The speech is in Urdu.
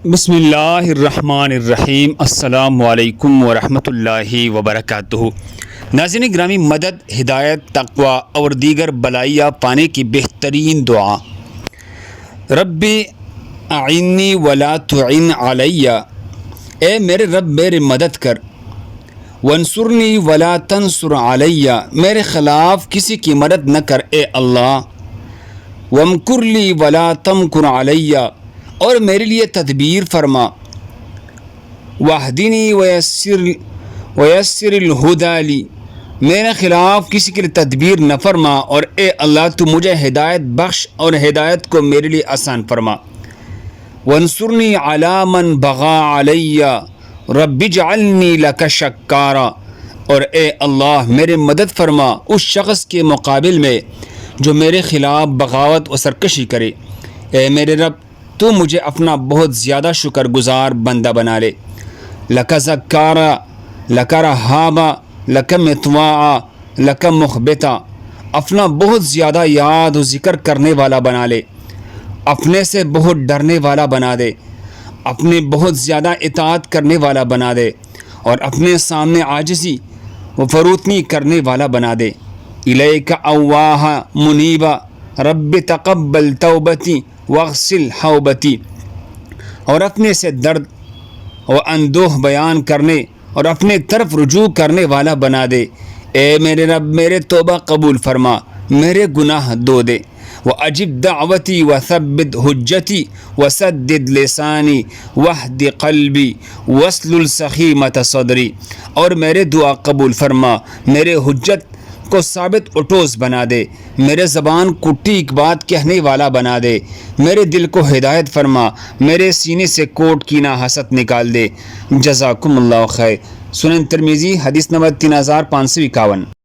بسم اللہ الرحمن الرحیم۔ السلام علیکم ورحمۃ اللہ وبرکاتہ۔ ناظرین گرامی، مدد، ہدایت، تقوی اور دیگر بلائیاں پانے کی بہترین دعا۔ رب اعنی ولا تعن علی، اے میرے رب میری مدد کر۔ وانصرنی ولا تنصر علی، میرے خلاف کسی کی مدد نہ کر اے اللہ۔ وامکر لی ولا تمکر علی، اور میرے لیے تدبیر فرما۔ واہدنی ویسر الہدی لی، میرے خلاف کسی کے لیے تدبیر نہ فرما، اور اے اللہ تو مجھے ہدایت بخش اور ہدایت کو میرے لیے آسان فرما۔ وانصرنی علی من بغی علی رب اجعلنی لک شکارا، اور اے اللہ میرے مدد فرما اس شخص کے مقابل میں جو میرے خلاف بغاوت و سرکشی کرے۔ اے میرے رب تو مجھے اپنا بہت زیادہ شکر گزار بندہ بنا لے۔ لک ذکارا، لک رہابا، لک مطواعا، لک مخبتا، اپنا بہت زیادہ یاد و ذکر کرنے والا بنا لے، اپنے سے بہت ڈرنے والا بنا دے، اپنے بہت زیادہ اطاعت کرنے والا بنا دے، اور اپنے سامنے عاجزی و فروتنی کرنے والا بنا دے۔ الیک اواہا منیبا رب تقبل توبتی واغسل حوبتی، اور اپنے سے درد و اندوہ بیان کرنے اور اپنے طرف رجوع کرنے والا بنا دے۔ اے میرے رب میرے توبہ قبول فرما، میرے گناہ دھو دے۔ وَأَجِبْ دَعْوَتِي وَثَبِّتْ حُجَّتِي وَسَدِّدْ لِسَانِي وَاهْدِ قَلْبِي وَاسْلُلْ سَخِيمَةَ صَدْرِي، اور میرے دعا قبول فرما، میرے حجت کو ثابت و ٹھوس بنا دے، میرے زبان کو ٹھیک بات کہنے والا بنا دے، میرے دل کو ہدایت فرما، میرے سینے سے کوٹ کینہ حسد نکال دے۔ جزاکم اللہ خیر۔ سنن ترمذی حدیث نمبر 3551۔